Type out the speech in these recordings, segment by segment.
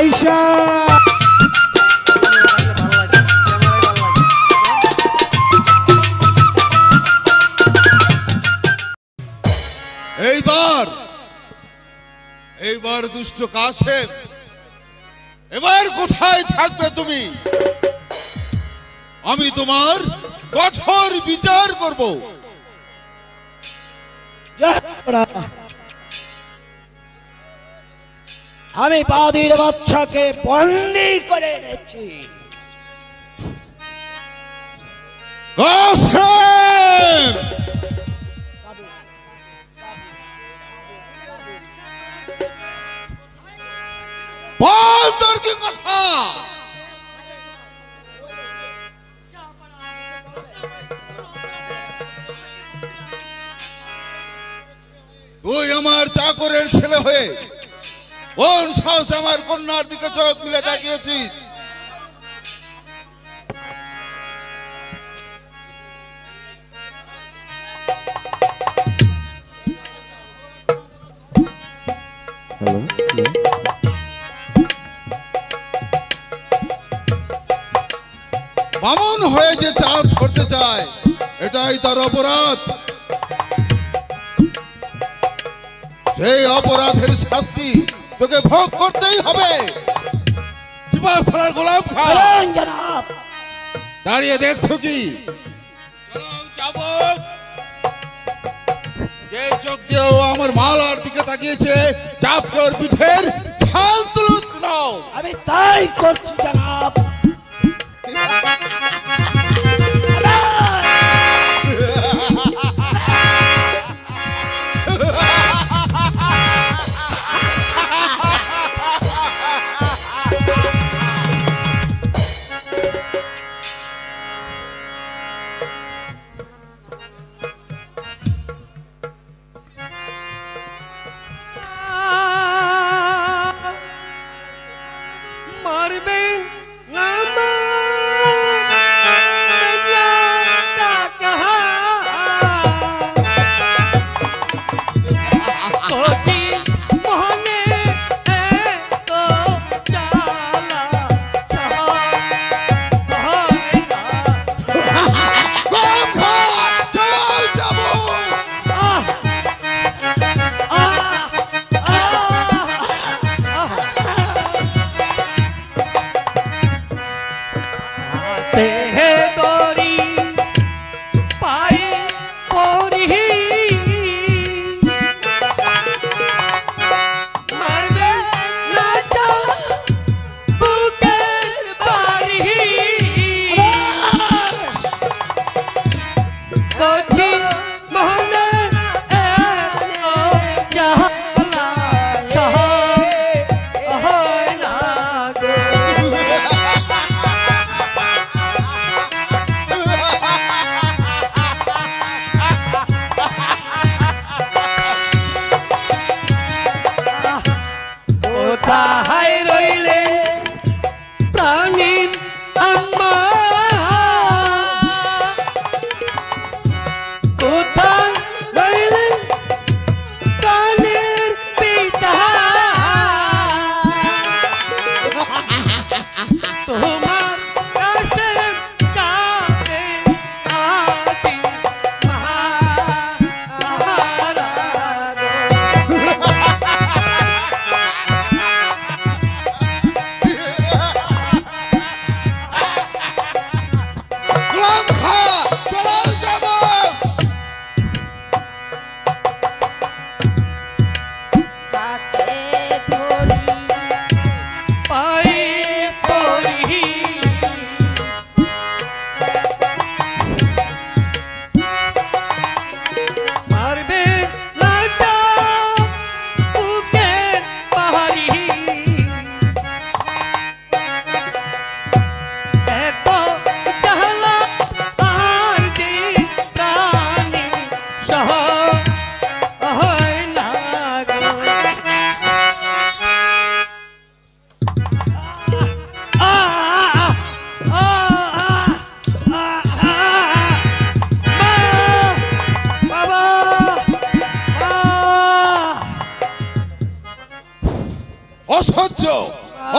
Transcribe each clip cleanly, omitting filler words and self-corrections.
আইসা এইবার দুষ্ট কাশেম, এবার কোথায় থাকবে তুমি? আমি তোমার কঠোর বিচার করব। আমি বাদীর বাচ্চাকে বন্দী করে এনেছি। কাশেম, বল তোর কি কথা? তুই আমার চাকরের ছেলে হয়ে কোন সাহস আমার কন্যার দিকে চোখ মিলে তাকিয়েছিস? বামন হয়ে যে চাঁদ ধরতে চায়, এটাই তার অপরাধ। সেই অপরাধের শাস্তি তোকে ভোগ করতেই হবে। গোলাম খান, দাঁড়িয়ে দেখছো কি? যে চোখ দিয়েও আমার মালার দিকে তাকিয়েছে, চাপ কর পিঠের ছাল তুলুত নাও। আমি তাই করছি জনাব।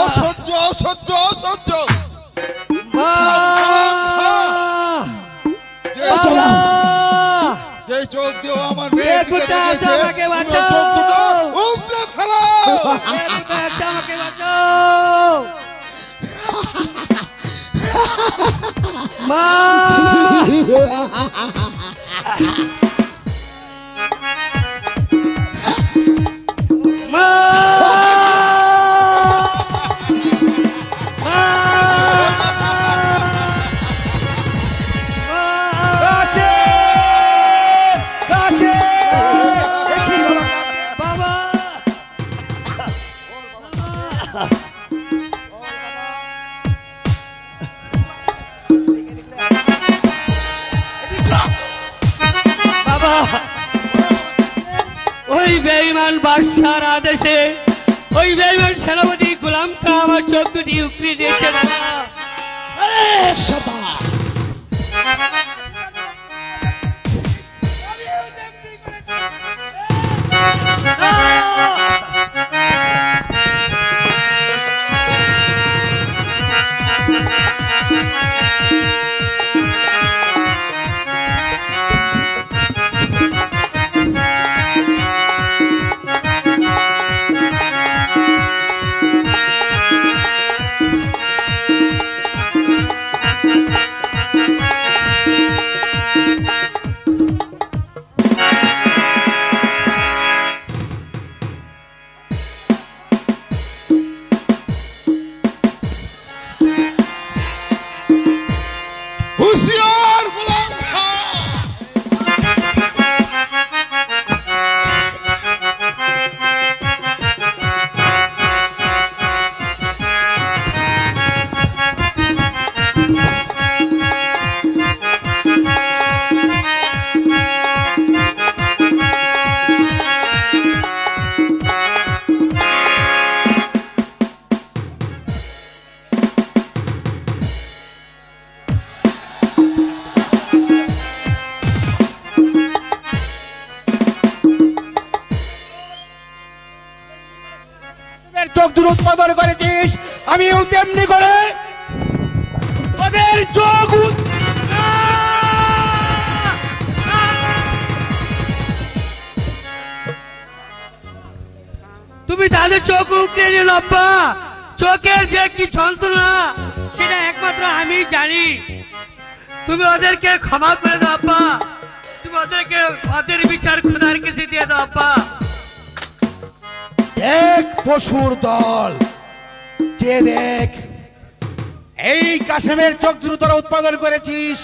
অসহ্য অসহ্য অসহ্য যে চোখ দিয়ে আমার মেয়ের দিকে দেখেছে চোখ দুটো উপড়ে ফেলো আমাকে বাঁচাও মা ওই বেঈমান বাদশার আদেশে ওই বেঈমান সেনাপতি গোলাম খা আমার চোখ দুটি উপড়ে দিয়েছে বাবা। হুঁশিয়ার গোলাম খা চোখ দুটো উৎপাদন করেছিস আমিও তেমনি করে ওদের চোখ তুমি তাদের চোখ উপড়ে নিল আব্বা। চোখের যে কি যন্ত্রণা সেটা একমাত্র আমি জানি। তুমি ওদেরকে ক্ষমা করে দাও আব্বা। তুমি ওদেরকে ওদের বিচার খোদার কাছে দিয়ে দাও আব্বা। দেখ পশুর দল, যে দেখ এই কাশেমের চোখ দুটো তোরা উৎপাদন করেছিস,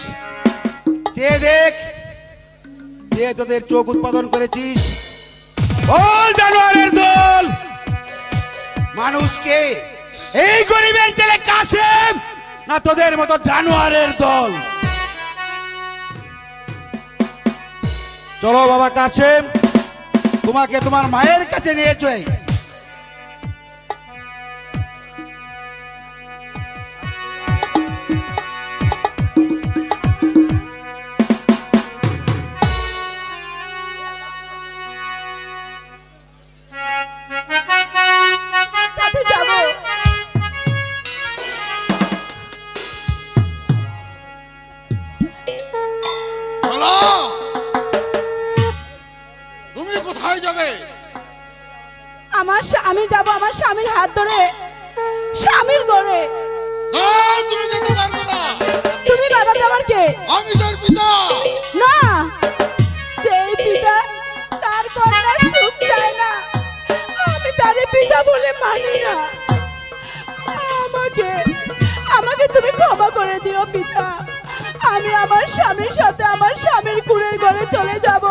যে দেখ যে তোদের চোখ উৎপাদন করেছিস। বল জানোয়ারের দল, মানুষকে এই গরিবের ছেলে কাশেম না তোদের মতো জানোয়ারের দল? চলো বাবা কাশেম, তোমাকে তোমার মায়ের কাছে নিয়ে যাই। সাথে যাব। চলো তুমি কোথায় যাবে? আমি যাব আমার স্বামীর হাত ধরে, স্বামীর ঘরে। না তুমি যেতে পারবে না। তুমি বাবা আমার কে? আমি তোর পিতা। না, যেই পিতা তার কন্যার সুখ চায় না, আমি তারে পিতা বলে মানি না। আমাকে আমাকে তুমি ক্ষমা করে দিও পিতা। আমি আমার স্বামীর সাথে আমার স্বামীর কুলের ঘরে চলে যাব।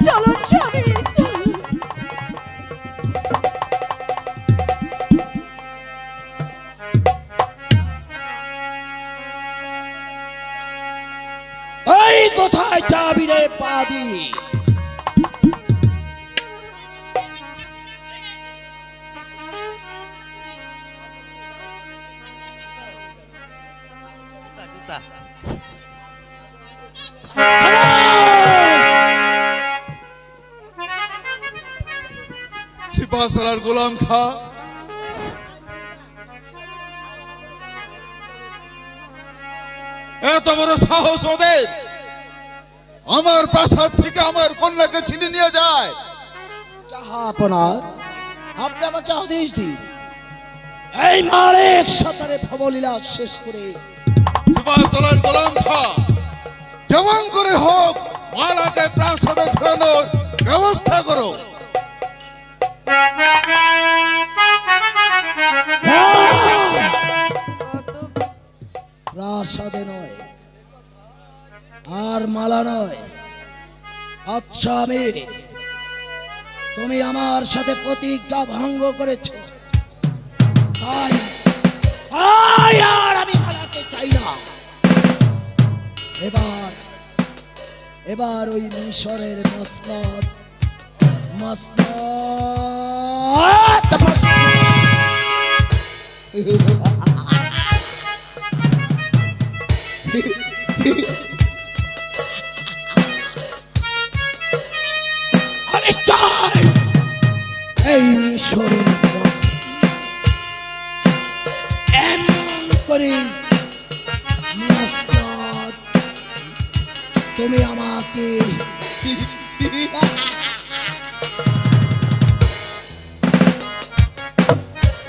চলুন স্বামী, চলুন। এই কোথায় যাবি রে পাদি? সিপাহসালার গোলাম খা, এত বড় সাহস ওদের আমার প্রাসাদ থেকে আমার কন্যাকে ছিনিয়ে নিয়ে যায়। জাহাপনা, আপনি আমাকে আদেশ দিন, এই মালিক সাতারে ভবলীলা শেষ করে সুভাষতলার গোলাম খা যেমন করে হোক মালাকে প্রাসাদে ফেরানোর ব্যবস্থা করো। প্রাসাদে নয় আর মালা নয়। আচ্ছা আমি, তুমি আমার সাথে প্রতিজ্ঞা ভঙ্গ করেছ, তাই তাই আর আমি হারাতে চাই না। এবার ওই মিশরের মসনদ আমি চাই এই মিশরের এমন করে মসনদ তুমি আমাকে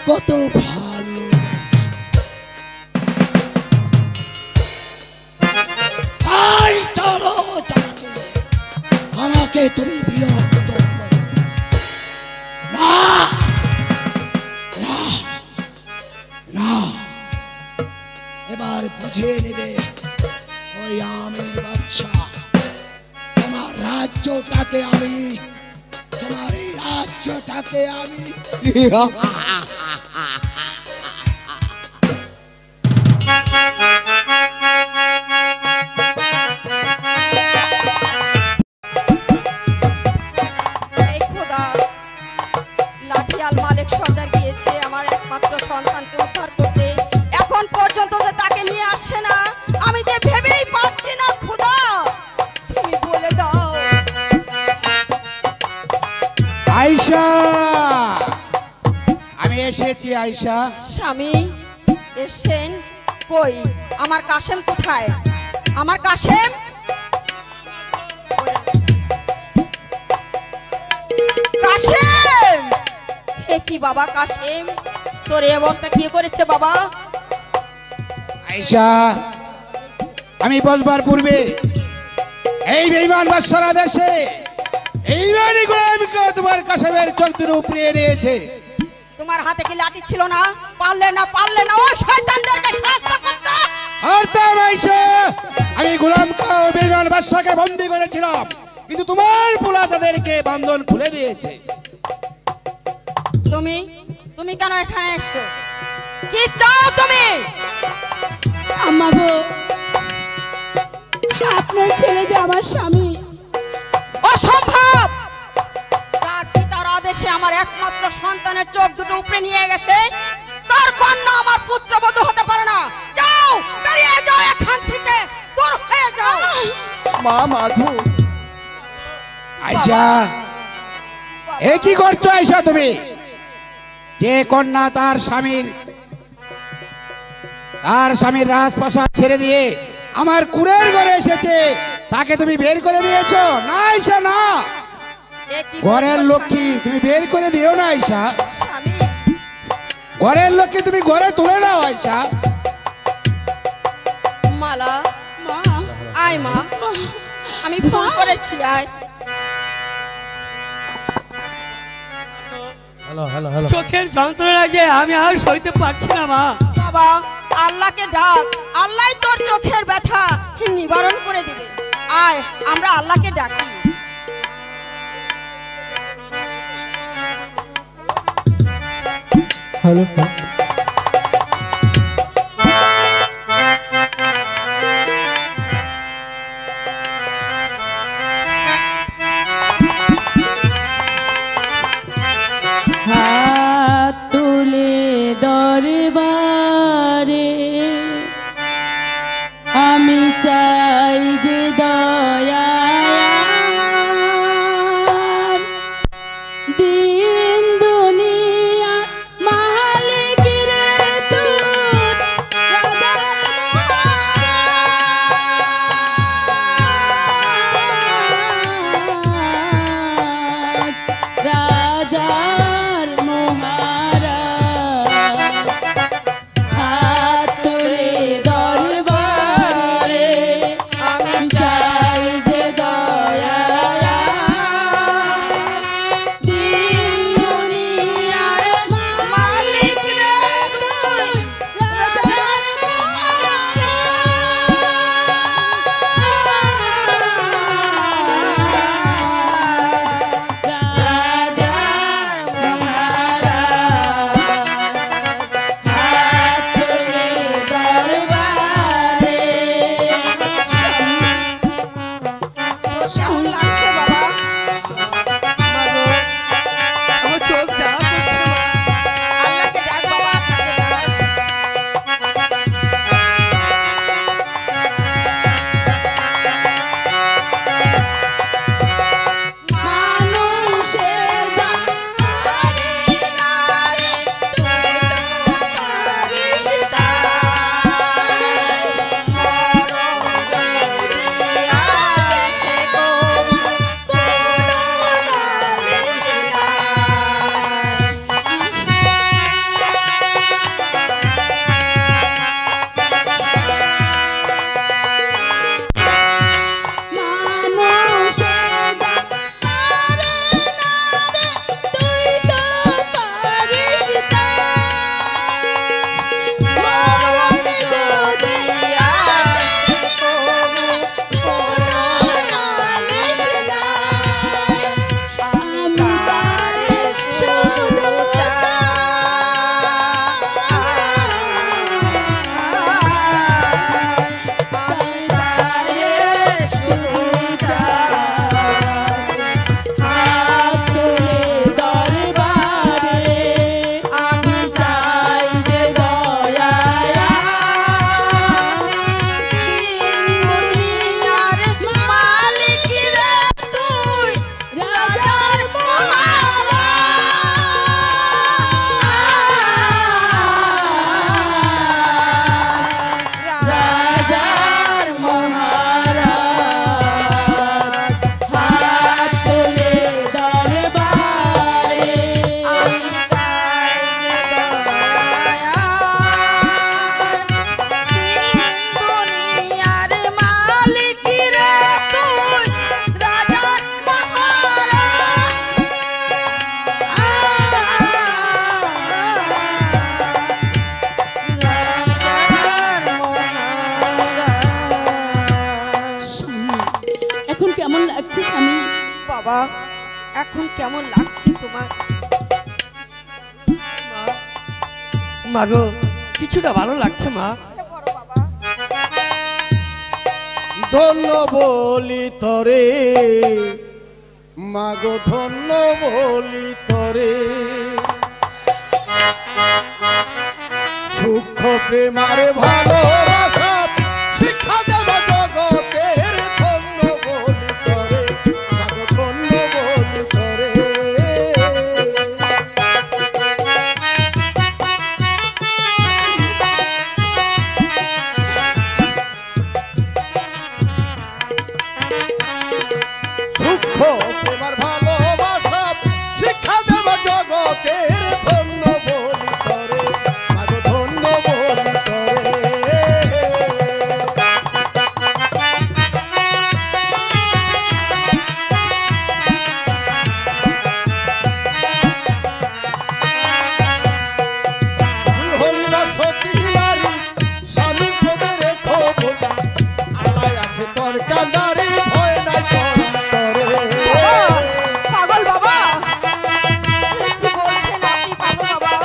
কত ভালো আমাকে তুমি বিরক্ত করো না, না, না। এবার বুঝিয়ে নেবে ওই আমির বাদশা, তোমার রাজ্যটাকে আমি, তোমার এই রাজ্যটাকে আমি এই খোদা, লাঠিয়াল মালিক সর্দার গিয়েছে আমার একমাত্র সন্তানকে উদ্ধার করতে, এখন পর্যন্ত যে তাকে নিয়ে আসছে না, আমি যে ভেবেই পাচ্ছি না। খোদা, তুমি বলে দাও। আয়েশা, আমি এসেছি আয়েশা। স্বামী এসেছেন? কই আমার কাশেম কোথায়? আমার কাশেম? কাশেম! এ কি বাবা কাশেম, তোর এই অবস্থা কি করেছে বাবা? আয়েশা, আমি বলবার পূর্বে এই বেঈমান বাদশার আদেশে এই বাড়ি গোলামকে তোমার কাশেমের চৌকির উপরে এনেছে। তোমার হাতে কি লাঠি ছিল না? পারলে না ওই শয়তানদেরকে শাস্তি করতে। আর তা আয়েশা, আমি গোলামকে ও বেঈমান বাদশাকে বন্দী করেছিলাম, কিন্তু তোমার পোলা তাদেরকে বন্ধন খুলে দিয়েছে। তুমি কেন এখানে এসছো? কি চাও তুমি? আম্মা গো, আপনার ছেলে যে আমার স্বামী। অসম্ভব! তার পিতার আদেশে আমার একমাত্র সন্তানের চোখ দুটো উপরে নিয়ে গেছে, তার কন্যা আমার পুত্রবধূ হতে পারে না। যাও, বেরিয়ে যাও এখান থেকে, দূর হয়ে যাও। মা মাধু, আয়েশা, এ কি করছো আয়েশা তুমি? যে কন্যা তার স্বামীর রাজপ্রাসাদ ছেড়ে দিয়ে আমার কুড়ের ঘরে এসেছে, তাকে তুমি বের করে দিয়েছো? না আয়েশা, না। এ কি ঘরের বলছো, লক্ষ্মী তুমি বের করে দিও না আয়েশা। স্বামী? ঘরের লক্ষ্মী তুমি ঘরে তুলে নাও আয়েশা। মালা, মা, আয় মা, আমি ফোন করেছি, আয়। চোখের যন্ত্রণা যে আমি আর সইতে পারছি না মা। বাবা, আল্লাহকে ডাক, আল্লাহ তোর চোখের ব্যথা নিবারণ করে দিবে। আয়, আমরা আল্লাহকে ডাকি। হাত তুলে দরবারে আমি চাই যে দয়া, দিন দুনিয়া মালিক বাবা, এখন কেমন লাগছে তোমার? মাগো কিছুটা ভালো লাগছে মা। বড় বাবা, ধন্য বলি তরে মাগো, ধন্য বলি তরে, সূক্ষ্ম প্রেমারে ভালোবাসা শিক্ষা দেব জগতের, ধন্য বলি তরে মাগো, ধন্য বলি তরে। সূক্ষ্ম প্রেমার ভালোবাসা শিক্ষা দেব জগতের, ধন্য বলি তরে মাগো, ধন্য বলি তরে। হলি না সতী নারী স্বামী পদে রেখো ভোগী, আল্লাহ আছে তোর কান্ডারি, ভয় নাই তোর তরে। পাগল বাবা, কি বলছেন আপনি পাগল বাবা?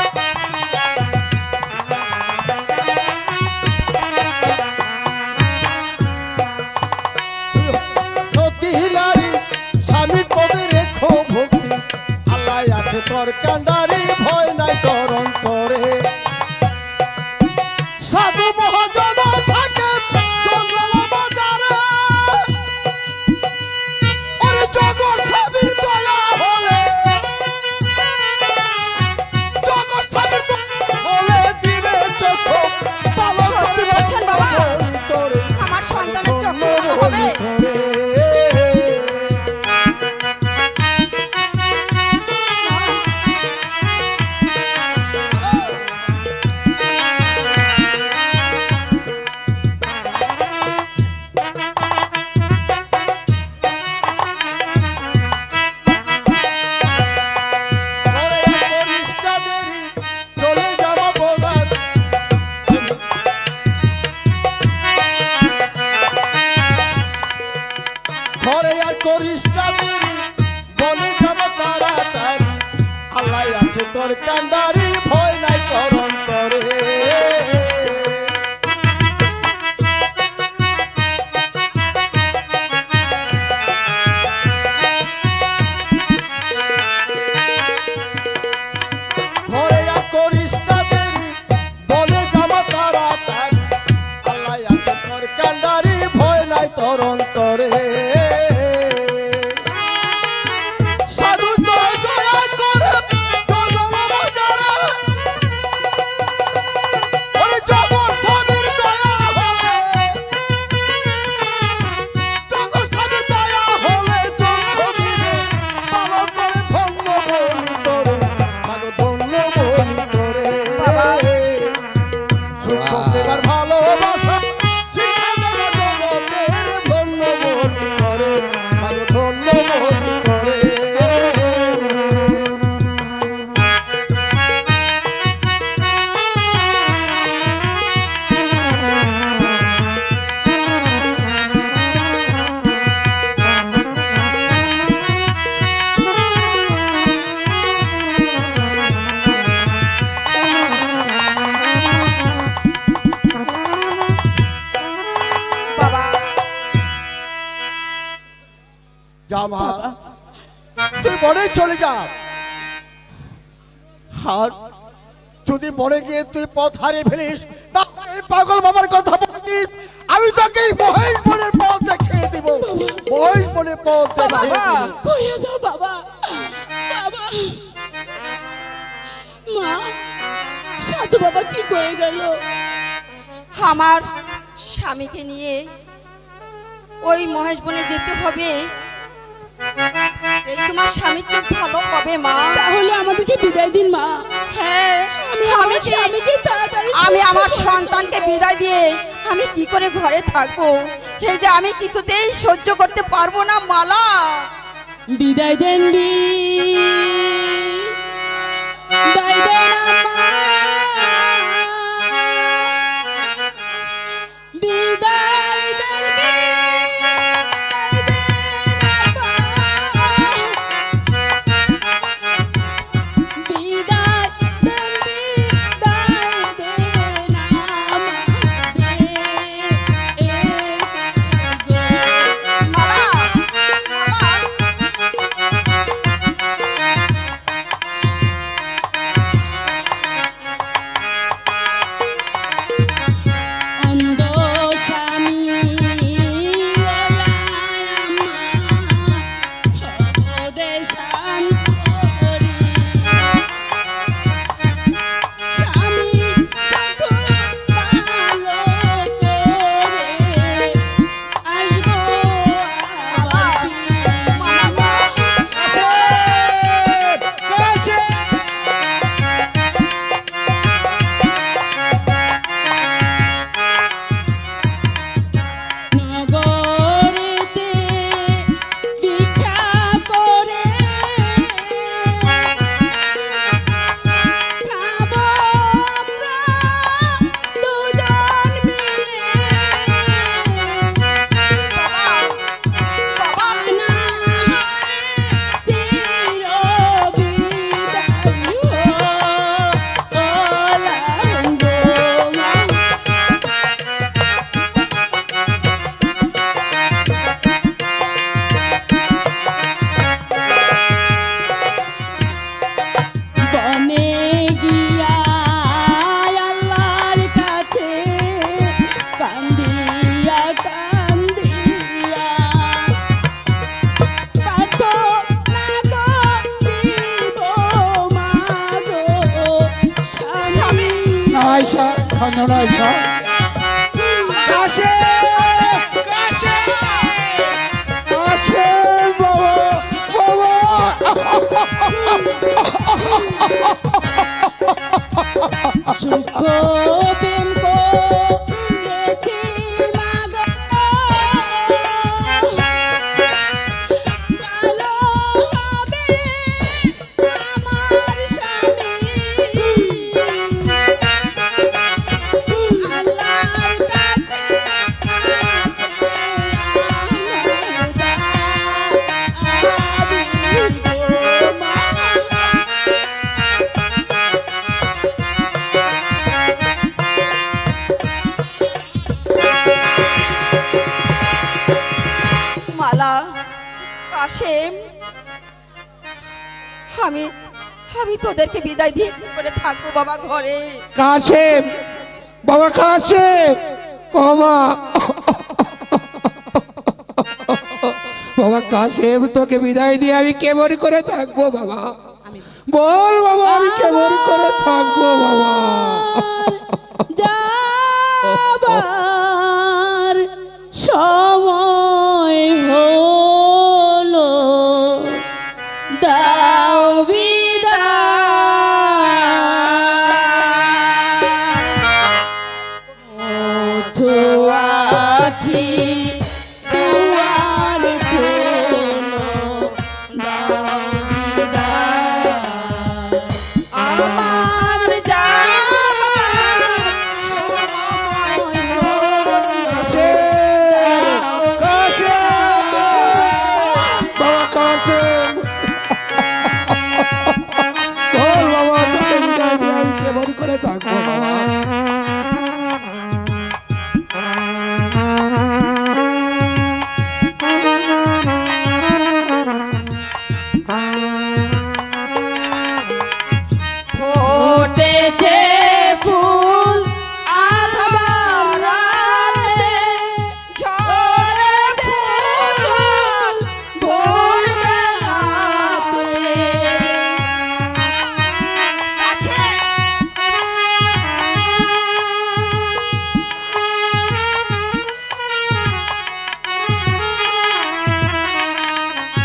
সতী নারী স্বামী পদে রেখো ভক্তি, আল্লাহ আছে তোর কান্ডারি, ভয় নাই তোর অন্তরে। সাধু মহাজন থাকে জঙ্গল বাজারে, ওরে জগৎ স্বামীর দয়া হলে, জগৎ স্বামীর দয়া হলে দিবে চোখ পালন সত্যি বলছেন বাবা? তোরে আমার সন্তানের চোখ ভালো হবে? চলে যাবো বলার, ঘরে আর করিস না দেরি, বলে যাবো তাড়াতাড়ি, আল্লাহ আছে তোর কান্ডারি, ভয় নাই তোর অন্তরে। ঘরে আর করিস না দেরি, বলে যাবো তাড়াতাড়ি, আল্লাহ আছে তোর কান্ডারি, ভয় নাই তোর অন্তরে। সাধু তোর দয়া করে জঙ্গল বাজারে, ওরে জগৎ স্বামীর দয়া হলে, জগৎ স্বামীর দয়া হলে চোখ দিবে ভালো করে, ধন্য বলি তোরে মাগো, ধন্য বলি তোরে। বাবা। সূক্ষ্ম প্রেমার ভালোবাসা শিক্ষা দেব জগতের, ধন্য বলি তোরে মাগো, ধন্য বলি তোরে। বাবা, যা মা, তুই বনে চলে যা, আর যদি বনে গিয়ে তুই পথ হারিয়ে ফেলিস, তাহলে এই পাগল বাবার কথা বলিস, আমি তোকে এই মহেশ বনের পথ দেখিয়ে দিব, মহেশ বনের পথ দেখিয়ে বাবা। দিব। কইয়া দাও বাবা, বাবা। মা, সাধু বাবা কি করে গেল? আমার স্বামীকে নিয়ে ওই মহেশ বনে যেতে হবে। এই তোমার স্বামীর চোখ ভালো হবে মা। তাহলে আমাদেরকে বিদায় দিন মা। হ্যাঁ, আমি কি স্বামীকে তাড়াতাড়ি আমি আমার সন্তানকে বিদায় দিয়ে আমি কি করে ঘরে থাকবো? এই যে আমি কিছুতেই সহ্য করতে পারবো না মালা। বিদায় দেন, বিদায় দেন মা, বিদায় দেন, বিদায় দেন আয়সা খন্দন আয়সা কাশেম কাশেম কাশেম বাবা বাবা সুখ প্রেম কো দেখি মাগো ভালো হবে আমার স্বামী আল্লাহর কাছে মালা কাশেম আমি আমি তোদেরকে বিদায় দিয়ে কি করে থাকবো বাবা ঘরে কাশেম বাবা কাশেম বাবা বাবা কাশেম তোকে বিদায় দিয়ে আমি কেমন করে থাকবো বাবা বল বাবা আমি কেমন করে থাকবো বাবা যাবার সময় হলো দাও বিদায় আখি দুয়ার খোলো দাও বিদায় আমার যাবার সময় হলো বাবা কাশেম বল বাবা তোকে বিদায় দিয়ে আমি কেমন করে থাকবো বাবা ফোটেছে ফুল আধার রাতে ঝরে ফুল ভোর বেলাতে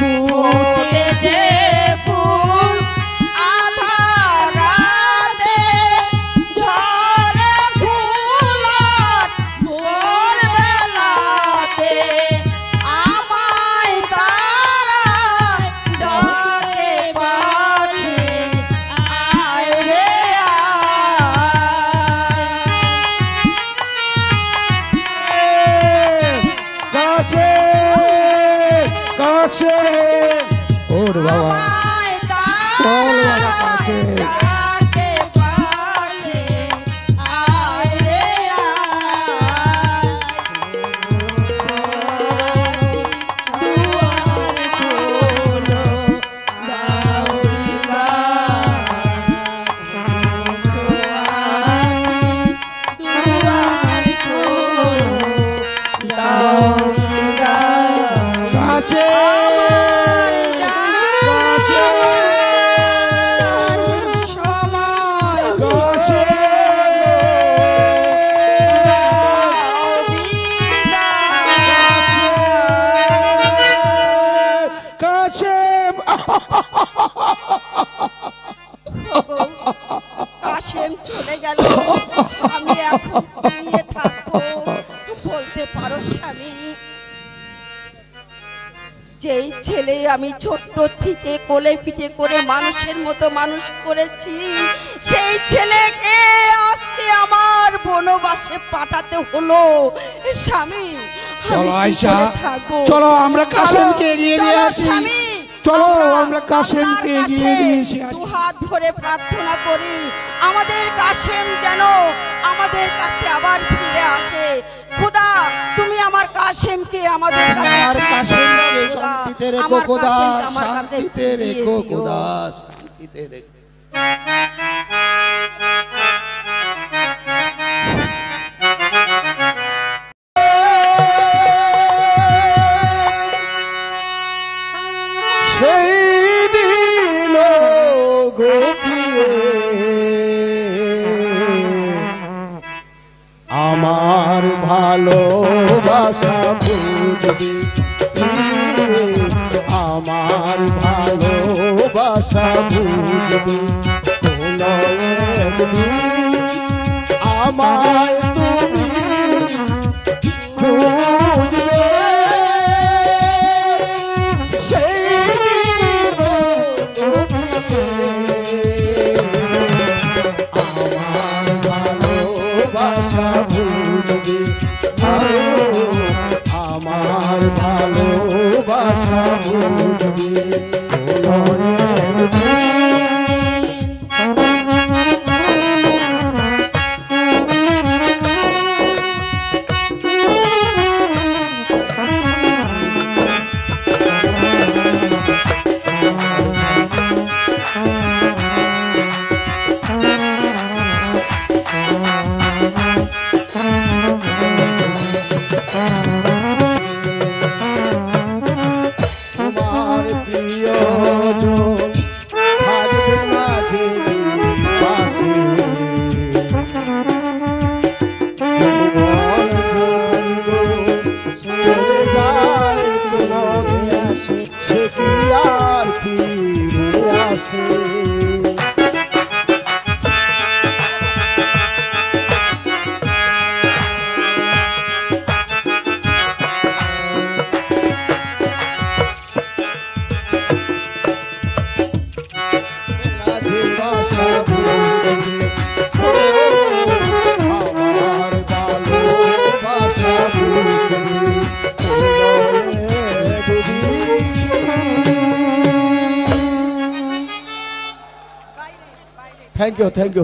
ফোটেছে ফুল আধার রাতে ঝরে ফুল ভোর বেলাতে আমায় তারা ডাকে পাখি আয় রে ওর বাবা আমায় চল তারা বাবা কাশেম ডাকে পাখি আয় রে দুয়ার খোলো দাও দুয়ার খোলো দাও কাশেম চলে গেল আমি এখন নিয়ে থাকবো বলতে পারো স্বামী যেই ছেলে আমি ছোট্ট থেকে কোলে পিঠে করে মানুষের মতো মানুষ করেছি সেই ছেলেকে আজকে আমার বনবাসে পাঠাতে হলো স্বামী চলো আমি কি আয়সা করে থাকবো? চলো আমরা কাশেমকে এগিয়ে নিয়ে চলো আসি স্বামী, চলো আমরা কাশেমকে আল্লাহর এগিয়ে কাছে নিয়ে এসে আসি দুহাত ভরে প্রার্থনা করি আমাদের কাশেম যেন আমাদের কাছে আবার ফিরে আসে খোদা তুমি আমার কাশেমকে আমাদের কাছে আমার কাশেমকে ফিরিয়ে দাও, খোদা। শান্তিতে রেখো আমার খোদা কাশেমকে আমার কাছে শান্তিতে ফিরিয়ে রেখো দিও। খোদা শান্তিতে রেখো সেই দিল গপিয়ে ভালোবাসা বুঝবে, আমার ভালোবাসা বুঝবে, কোনো একদিন আমায় তুমি খুঁজবে, সেই দিন আমার ভালোবাসা বুঝবে, আমার ভালোবাসা বুঝবে, কোনো তোমার প্রিয়জন থাকবে না যে পাশে, যৌবন যদি চলে যায় কোনো আসে, সে কি আর ফিরে আসে। Thank you, thank you.